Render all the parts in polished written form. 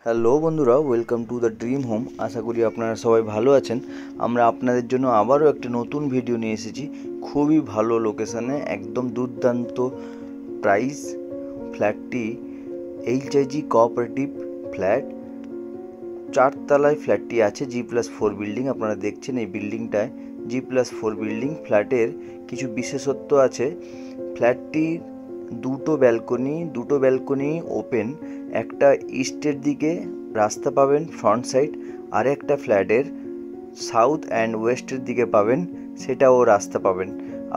Hello বন্ধুরা, welcome to the dream home. আশা করি আপনারা সবাই ভালো আছেন। আমরা আপনাদের জন্য আবারও একটা নতুন ভিডিও নিয়ে এসেছি। খুবই ভালো লোকেশানে, একদম দুর্দান্ত প্রাইস। ফ্ল্যাটটি এইচআইজি কোঅপারেটিভ ফ্ল্যাট, 4 তলায় ফ্ল্যাটটি আছে। G+4 বিল্ডিং আপনারা দেখছেন। এই বিল্ডিংটায় G+4 বিল্ডিং। ফ্ল্যাটের কিছু বিশেষত্ব আছে। ফ্ল্যাটটির দুটো ব্যালকনি ওপেন। একটা ইস্টের দিকে রাস্তা পাবেন ফ্রন্ট সাইড, আর একটা ফ্ল্যাটের সাউথ অ্যান্ড ওয়েস্টের দিকে পাবেন, সেটাও রাস্তা পাবেন।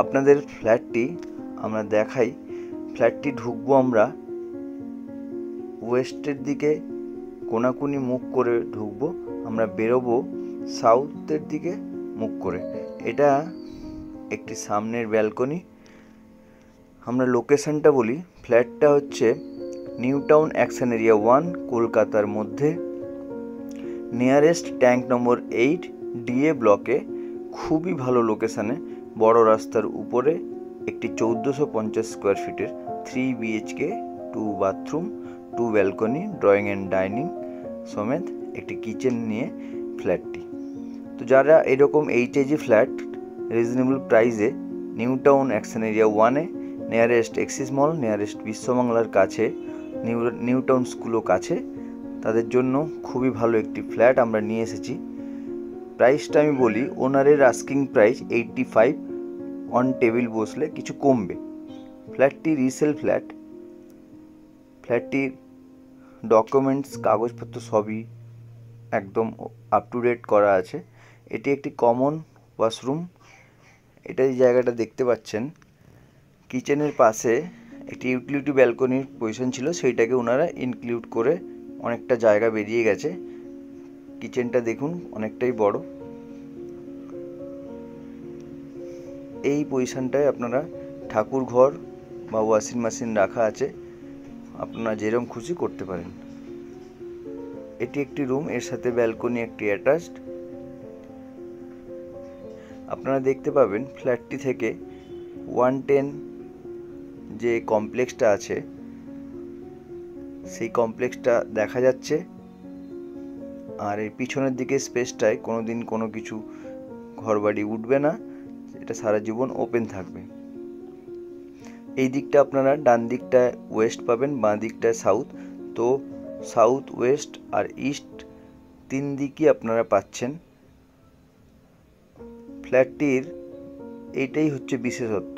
আপনাদের ফ্ল্যাটটি আমরা দেখাই। ফ্ল্যাটটি ঢুকবো আমরা ওয়েস্টের দিকে, কোনাকুনি মুখ করে ঢুকবো। আমরা বেরোবো সাউথের দিকে মুখ করে। এটা একটি সামনের ব্যালকনি। আমরা লোকেশনটা বলি। ফ্ল্যাটটা হচ্ছে নিউ টাউন অ্যাকশন এরিয়া 1, কলকাতার মধ্যে, নিয়ারেস্ট ট্যাঙ্ক নম্বর 8 DA ব্লকে। খুবই ভালো লোকেশানে, বড় রাস্তার উপরে একটি 1450 স্কোয়ার ফিটের 3 BHK 2 bathroom 2 balcony, drawing and dining সমেত একটি কিচেন নিয়ে ফ্ল্যাটটি। তো যারা এরকম এইচআইজি ফ্ল্যাট রিজনেবল প্রাইসে নিউ টাউন অ্যাকশন এরিয়া 1-এ, নিয়ারেস্ট এক্সিস মল, নিয়ারেস্ট বিশ্ববাংলার কাছে, নিউ টাউন স্কুলও কাছে, তাদের জন্য খুবই ভালো একটি ফ্ল্যাট আমরা নিয়ে এসেছি। প্রাইসটা আমি বলি, ওনারের আস্কিং প্রাইস 85। অন টেবিল বসলে কিছু কমবে। ফ্ল্যাটটি রিসেল ফ্ল্যাট। ফ্ল্যাটটির ডকুমেন্টস, কাগজপত্র সবই একদম আপ টু ডেট করা আছে। এটি একটি কমন ওয়াশরুম। এটা এই জায়গাটা দেখতে পাচ্ছেন, কিচেনের পাশে একটি ইউটিলিটি ব্যালকনির পজিশন ছিল, সেইটাকে ওনারা ইনক্লুড করে অনেকটা জায়গা বেরিয়ে গেছে। কিচেনটা দেখুন, অনেকটাই বড়। এই পজিশনটায় আপনারা ঠাকুর ঘর বা ওয়াশিং মেশিন রাখা আছে, আপনারা যেরকম খুশি করতে পারেন। এটি একটি রুম, এর সাথে ব্যালকনি একটি অ্যাটাচড। আপনারা দেখতে পাবেন ফ্ল্যাটটি থেকে 110 যে কমপ্লেক্সটা আছে, সেই কমপ্লেক্সটা দেখা যাচ্ছে। আর এই পিছনের দিকে স্পেসটায় কোনোদিন কোনো কিছু ঘরবাড়ি উঠবে না, এটা সারা জীবন ওপেন থাকবে। এই দিকটা আপনারা ডান দিকটায় ওয়েস্ট পাবেন, বাঁ দিকটায় সাউথ। তো সাউথ, ওয়েস্ট আর ইস্ট 3 দিকই আপনারা পাচ্ছেন। ফ্ল্যাটটির এইটাই হচ্ছে বিশেষত্ব।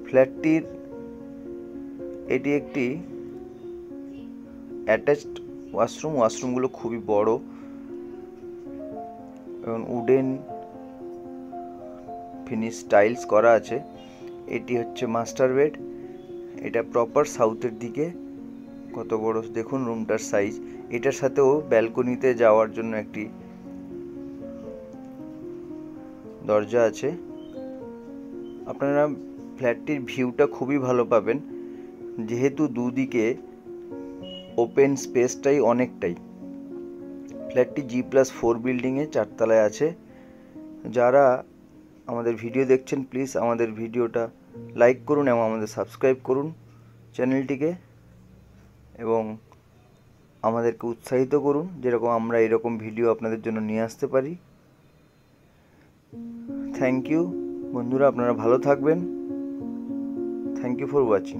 ফ্ল্যাটটির এটি একটি অ্যাটাচড ওয়াশরুম। ওয়াশরুমগুলো খুবই বড় এবং উডেন ফিনিশ টাইলস করা আছে। এটি হচ্ছে মাস্টার বেড। এটা প্রপার সাউথের দিকে। কত বড় দেখুন রুমটার সাইজ। এটার সাথেও ব্যালকনিতে যাওয়ার জন্য একটি দরজা আছে। আপনারা ফ্ল্যাটটির ভিউটা খুবই ভালো পাবেন, যেহেতু দুদিকে ওপেন স্পেসটাই অনেকটাই। ফ্ল্যাটটি G+4 বিল্ডিংয়ে 4 তলায় আছে। যারা আমাদের ভিডিও দেখছেন, প্লিজ আমাদের ভিডিওটা লাইক করুন এবং আমাদের সাবস্ক্রাইব করুন চ্যানেলটিকে, এবং আমাদেরকে উৎসাহিত করুন, যেরকম আমরা এরকম ভিডিও আপনাদের জন্য নিয়ে আসতে পারি। থ্যাংক ইউ বন্ধুরা, আপনারা ভালো থাকবেন। Thank you for watching.